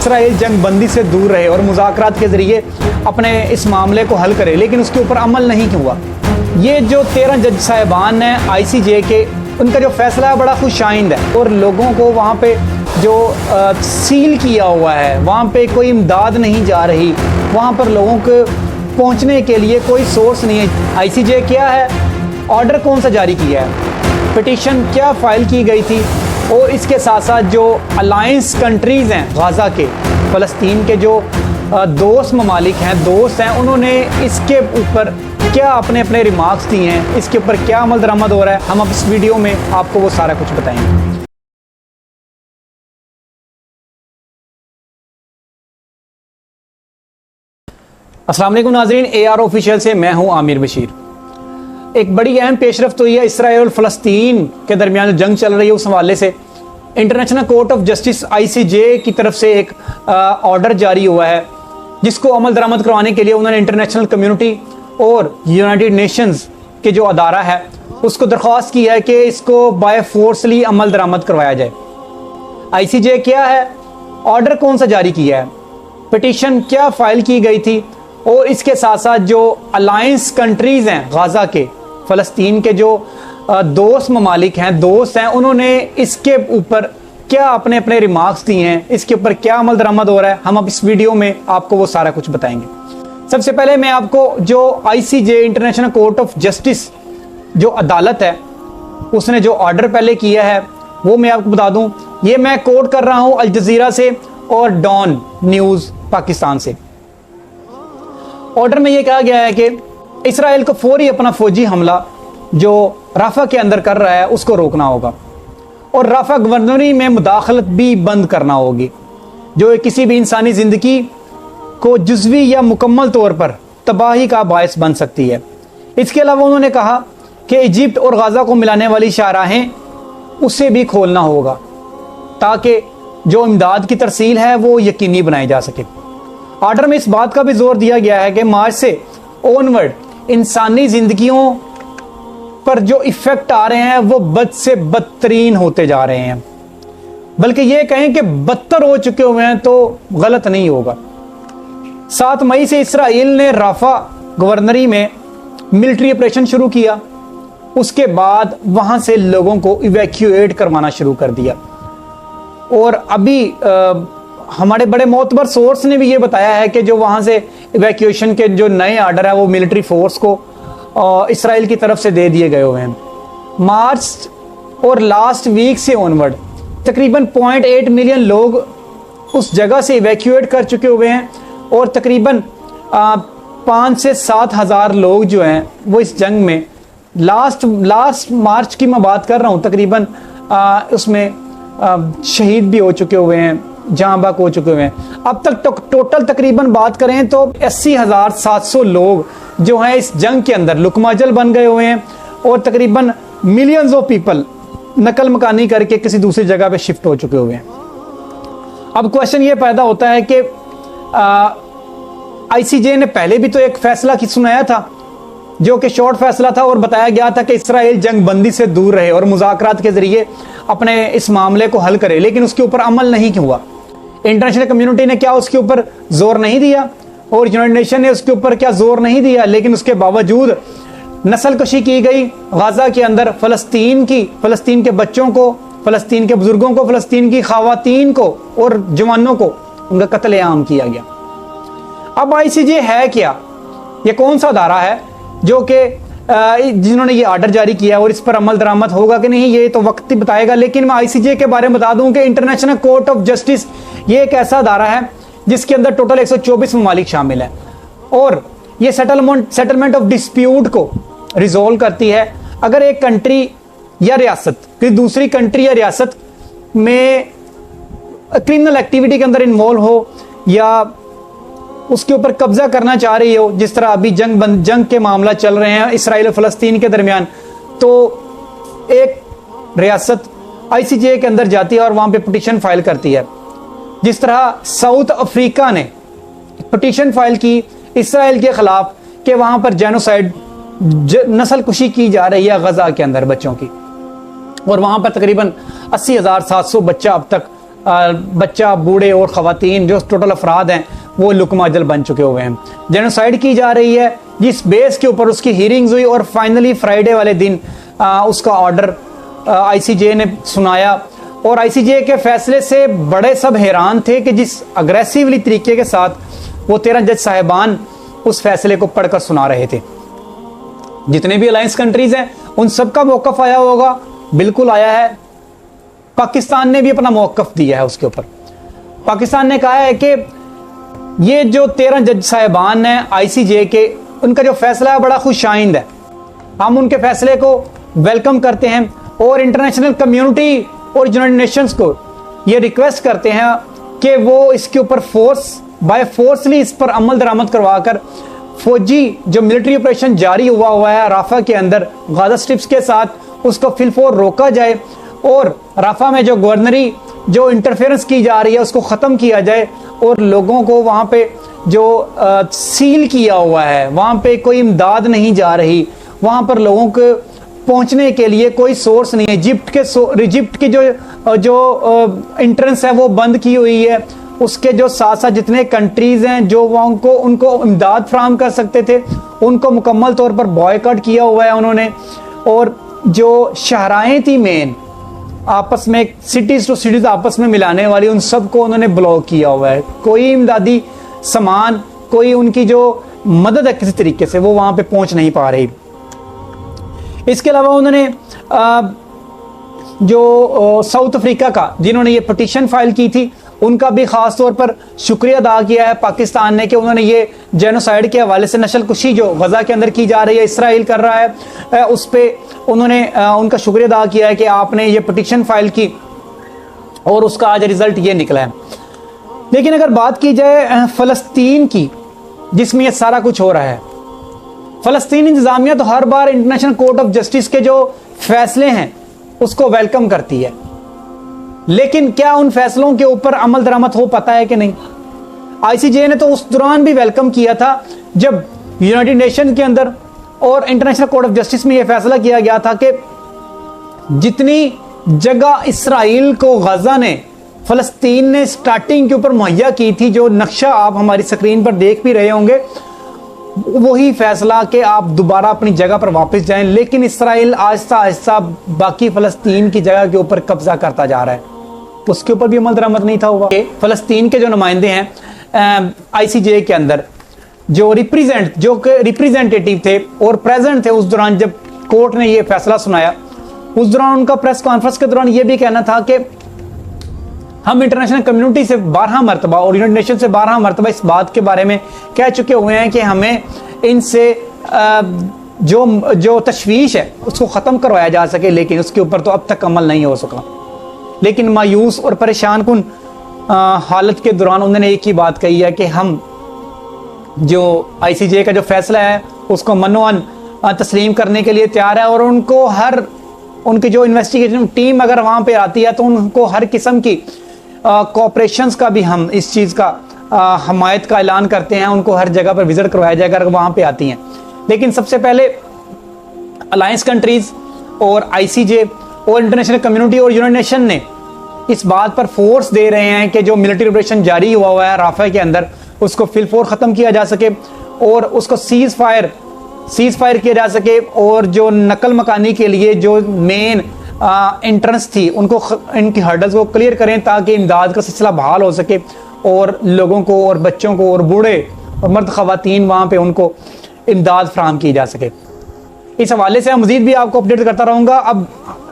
Israel जंग बंदी से दूर रहे और मुज़ाकरात के ज़रिए अपने इस मामले को हल करे, लेकिन उसके ऊपर अमल नहीं हुआ। ये जो 13 जज साहिबान हैं ICJ के, उनका जो फैसला है बड़ा खुशाइंद है और लोगों को वहाँ पे जो सील किया हुआ है, वहाँ पे कोई इमदाद नहीं जा रही, वहाँ पर लोगों को पहुँचने के लिए कोई सोर्स नहीं है। ICJ क्या है, ऑर्डर कौन सा जारी किया है, पिटीशन क्या फाइल की गई थी, और इसके साथ साथ जो अलायंस कंट्रीज़ हैं गाज़ा के, फ़लस्तीन के जो दोस्त ममालिक हैं, दोस्त हैं, उन्होंने इसके ऊपर क्या अपने अपने रिमार्क्स दिए हैं, इसके ऊपर क्या अमल दरामद हो रहा है, हम अब इस वीडियो में आपको वो सारा कुछ बताएंगे। अस्सलाम वालेकुम नाज़रीन, AR ऑफिशियल से मैं हूं आमिर बशीर। एक बड़ी अहम पेशरफ्त हुई है इसराइल और फ़लस्तीन के दरमियान जंग चल रही है, उस हवाले से international court of justice ICJ की तरफ से एक ऑर्डर जारी हुआ है, जिसको अमल दरामद करवाने के लिए उन्होंने इंटरनेशनल कम्युनिटी और यूनाइटेड नेशंस के जो अदारा है उसको दरख्वास्त की है कि इसको बाय फोर्सली अमल दरामद करवाया जाए। ICJ क्या है, ऑर्डर कौन सा जारी किया है, पिटीशन क्या फाइल की गई थी, और इसके साथ साथ जो अलायंस कंट्रीज़ हैं गाज़ा के, फ़लस्तीन के जो दोस्त ममालिक हैं, दोस्त हैं, उन्होंने इसके ऊपर क्या अपने अपने रिमार्क्स दिए हैं, इसके ऊपर क्या अमल दरामद हो रहा है, हम अब इस वीडियो में आपको वो सारा कुछ बताएंगे। सबसे पहले मैं आपको जो ICJ international court of justice जो अदालत है, उसने जो ऑर्डर पहले किया है वो मैं आपको बता दूं। ये मैं कोट कर रहा हूं अल जज़ीरा से और डॉन न्यूज़ पाकिस्तान से। ऑर्डर में ये कहा गया है कि इसराइल को फौरी अपना फौजी हमला जो राफा के अंदर कर रहा है उसको रोकना होगा, और राफा गवर्नरी में मुदाखलत भी बंद करना होगी, जो किसी भी इंसानी ज़िंदगी को जुज़वी या मुकम्मल तौर पर तबाही का बायस बन सकती है। इसके अलावा उन्होंने कहा कि इजिप्ट और गाज़ा को मिलाने वाली शाहराहें उसे भी खोलना होगा, ताकि जो इमदाद की तरसील है वो यकीनी बनाई जा सके। ऑर्डर में इस बात का भी जोर दिया गया है कि मार्च से ऑनवर्ड इंसानी जिंदगियों पर जो इफेक्ट आ रहे हैं वो बद से बदतरीन होते जा रहे हैं, बल्कि ये कहें कि बदतर हो चुके हुए हैं तो गलत नहीं होगा। 7 मई से इसराइल ने राफा गवर्नरी में मिलिट्री ऑपरेशन शुरू किया, उसके बाद वहां से लोगों को इवैक्यूएट करवाना शुरू कर दिया, और अभी हमारे बड़े मोतबर सोर्स ने भी ये बताया है कि जो वहाँ से इवैक्यूएशन के जो नए आर्डर है वो मिलिट्री फोर्स को इसराइल की तरफ से दे दिए गए हुए हैं। मार्च और लास्ट वीक से ऑनवर्ड तकरीबन 0.8 मिलियन लोग उस जगह से इवैक्यूएट कर चुके हुए हैं, और तकरीबन 5 से 7 हज़ार लोग जो हैं वो इस जंग में लास्ट मार्च की मैं बात कर रहा हूँ, तकरीबन उसमें शहीद भी हो चुके हुए हैं, जाँ बाक हो चुके हुए हैं। अब तक टोटल तकरीबन बात करें तो 80,700 लोग जो हैं इस जंग के अंदर लुकमाजल बन गए हुए हैं, और तकरीबन मिलियंस ऑफ पीपल नकल मकानी करके किसी दूसरी जगह पे शिफ्ट हो चुके हुए हैं। अब क्वेश्चन ये पैदा होता है कि ICJ ने पहले भी तो एक फैसला सुनाया था जो कि शॉर्ट फैसला था, और बताया गया था कि इसराइल जंग बंदी से दूर रहे और मुज़ाकरात के ज़रिए अपने इस मामले को हल करे, लेकिन उसके ऊपर अमल नहीं हुआ। इंटरनेशनल कम्युनिटी ने क्या उसके ऊपर जोर नहीं दिया, और यूनाइटेड नेशन ने उसके ऊपर क्या जोर नहीं दिया, लेकिन उसके बावजूद नस्ल कशी की गई गाज़ा के अंदर, फ़लस्तीन के बच्चों को, फ़लस्तीन के बुजुर्गों को, फ़लस्तीन की ख़वातीन को और जवानों को उनका कत्लेआम किया गया। अब ICJ है क्या, ये कौन सा अदारा है जो कि जिन्होंने ये ऑर्डर जारी किया, और इस पर अमल दरामद होगा कि नहीं ये तो वक्त ही बताएगा। लेकिन मैं ICJ के बारे में बता दूं कि इंटरनेशनल कोर्ट ऑफ जस्टिस ये एक ऐसा अदारा है जिसके अंदर टोटल 124 ममालिक शामिल हैं, और ये सेटलमेंट ऑफ डिस्प्यूट को रिजोल्व करती है। अगर एक कंट्री या रियासत किसी दूसरी कंट्री या रियासत में क्रिमिनल एक्टिविटी के अंदर इन्वॉल्व हो या उसके ऊपर कब्जा करना चाह रही हो, जिस तरह अभी जंग के मामला चल रहे हैं इसराइल और फ़लस्तीन के दरमियान, तो एक रियासत ICJ के अंदर जाती है और वहाँ पे पिटीशन फाइल करती है। जिस तरह साउथ अफ्रीका ने पिटीशन फाइल की इसराइल के खिलाफ कि वहाँ पर जेनोसाइड नस्ल कुशी की जा रही है गाज़ा के अंदर बच्चों की, और वहाँ पर तकरीबन 80,700 बच्चा अब तक बच्चा, बूढ़े और ख़वातीन जो टोटल अफराद हैं वो लुकमाजल बन चुके हुए हैं। जेनोसाइड की जा रही है, जिस बेस के ऊपर उसकी हीयरिंग्स हुई और फाइनली फ्राइडे वाले दिन उसका ऑर्डर ICJ ने सुनाया। और ICJ के फैसले से बड़े सब हैरान थे कि जिस अग्रेसिवली तरीके के साथ वो 13 जज साहिबान उस फैसले को पढ़कर सुना रहे थे। जितने भी अलायंस कंट्रीज हैं उन सबका मौक़िफ़ आया होगा, बिल्कुल आया है। पाकिस्तान ने भी अपना मौक़िफ़ दिया है उसके ऊपर। पाकिस्तान ने कहा है कि ये जो 13 जज साहिबान हैं ICJ के, उनका जो फैसला है बड़ा खुशाइंद है। हम उनके फैसले को वेलकम करते हैं और इंटरनेशनल कम्युनिटी और यूनाइटेड नेशंस को ये रिक्वेस्ट करते हैं कि वो इसके ऊपर बाय फोर्सली इस पर अमल दरामद करवाकर फौजी जो मिलिट्री ऑपरेशन जारी हुआ है राफा के अंदर गाजा स्ट्रिप्स के साथ, उसको फिलफोर रोका जाए और राफा में जो गवर्नरी जो इंटरफेरेंस की जा रही है उसको ख़त्म किया जाए और लोगों को वहाँ पे जो सील किया हुआ है, वहाँ पे कोई इमदाद नहीं जा रही, वहाँ पर लोगों को पहुँचने के लिए कोई सोर्स नहीं है। इजिप्ट की जो इंट्रेंस है वो बंद की हुई है। उसके जो साथ साथ जितने कंट्रीज़ हैं जो उनको इमदाद फराहम कर सकते थे उनको मुकम्मल तौर पर बॉयकॉट किया हुआ है उन्होंने। और जो शहराएँ थी मेन आपस में, सिटीज़ टू सिटीज़ आपस में मिलाने वाली, उन सबको उन्होंने ब्लॉक किया हुआ है। कोई इमदादी सामान, कोई उनकी जो मदद है किसी तरीके से वो वहाँ पे पहुँच नहीं पा रही। इसके अलावा उन्होंने जो साउथ अफ्रीका का जिन्होंने ये पिटीशन फाइल की थी उनका भी ख़ास तौर पर शुक्रिया अदा किया है पाकिस्तान ने कि उन्होंने ये जेनोसाइड के हवाले से नस्ल कुशी जो गज़ा के अंदर की जा रही है, इसराइल कर रहा है, उस पर उन्होंने उनका शुक्रिया अदा किया है कि आपने ये पिटीशन फाइल की और उसका आज रिज़ल्ट ये निकला है। लेकिन अगर बात की जाए फ़लस्तीन की जिसमें ये सारा कुछ हो रहा है, फ़लस्तीन इंतज़ामिया तो हर बार इंटरनेशनल कोर्ट ऑफ जस्टिस के जो फैसले हैं उसको वेलकम करती है, लेकिन क्या उन फैसलों के ऊपर अमल दरामद हो पाता है कि नहीं। ICJ ने तो उस दौरान भी वेलकम किया था जब यूनाइटेड नेशन के अंदर और इंटरनेशनल कोर्ट ऑफ जस्टिस में यह फैसला किया गया था कि जितनी जगह इसराइल को गजा ने, फ़लस्तीन ने स्टार्टिंग के ऊपर मुहैया की थी, जो नक्शा आप हमारी स्क्रीन पर देख भी रहे होंगे, वही फैसला कि आप दोबारा अपनी जगह पर वापस जाएं। लेकिन इसराइल आहिस्ता आहिस्ता बाकी फ़लस्तीन की जगह के ऊपर कब्जा करता जा रहा है, उसके ऊपर भी अमल दरामद नहीं था हुआ। फ़लस्तीन के जो नुमाइंदे हैं ICJ के अंदर जो रिप्रेजेंटेटिव थे और प्रेजेंट थे उस दौरान जब कोर्ट ने ये फैसला सुनाया, उस दौरान उनका प्रेस कॉन्फ्रेंस के दौरान ये भी कहना था कि हम इंटरनेशनल कम्युनिटी से 12 मरतबा और यूनाइटेड नेशन से 12 मरतबा इस बात के बारे में कह चुके हुए हैं कि हमें इनसे जो तशवीश है उसको ख़त्म करवाया जा सके, लेकिन उसके ऊपर तो अब तक अमल नहीं हो सका। लेकिन मायूस और परेशान कुन हालत के दौरान उन्होंने एक ही बात कही है कि हम जो ICJ का जो फैसला है उसको मनोअन तस्लीम करने के लिए तैयार है और उनकी जो इन्वेस्टिगेशन टीम अगर वहाँ पे आती है तो उनको हर किस्म की कोऑपरेशंस का भी हम इस चीज़ का हमायत का ऐलान करते हैं, उनको हर जगह पर विजिट करवाया जाएगा अगर वहाँ पे आती हैं। लेकिन सबसे पहले अलायंस कंट्रीज़ और ICJ और इंटरनेशनल कम्युनिटी और यूनाइटेड नेशन ने इस बात पर फोर्स दे रहे हैं कि जो मिलिट्री ऑपरेशन जारी हुआ है राफा के अंदर उसको फिलफोर ख़त्म किया जा सके और उसको सीज़ फायर किया जा सके और जो नकल मकानी के लिए जो मेन एंट्रेंस थी उनको इनकी हर्डल्स को क्लियर करें ताकि इमदाद का सिलसिला बहाल हो सके और लोगों को और बच्चों को और बूढ़े और मर्द ख़वातीन वहाँ पे उनको इमदाद फराहम की जा सके। इस हवाले से मैं मज़ीद भी आपको अपडेट करता रहूँगा। अब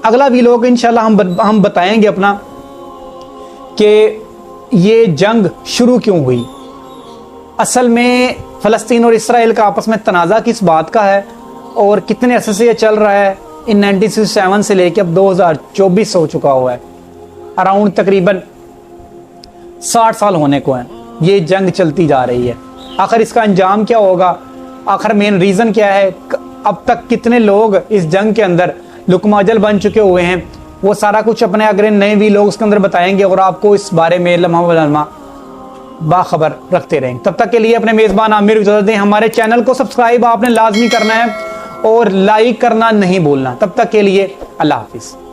अगला वीलॉग इंशाल्लाह हम बताएंगे अपना कि ये जंग शुरू क्यों हुई, असल में फ़लस्तीन और इसराइल का आपस में तनाज़ा किस बात का है और कितने अरसे से ये चल रहा है। इन 1967 से लेकर अब 2024 हो चुका हुआ है, अराउंड तकरीबन 60 साल होने को हैं ये जंग चलती जा रही है। आखिर इसका अंजाम क्या होगा, आखिर मेन रीज़न क्या है, अब तक कितने लोग इस जंग के अंदर लुकमाजल बन चुके हुए हैं, वो सारा कुछ अपने अगले नए भी लोग उसके अंदर बताएंगे और आपको इस बारे में लम्हा ब लम्हा बाखबर रखते रहेंगे। तब तक के लिए अपने मेज़बान आमिर इजाज़त दें। हमारे चैनल को सब्सक्राइब आपने लाजमी करना है और लाइक करना नहीं भूलना। तब तक के लिए अल्लाह हाफिज़।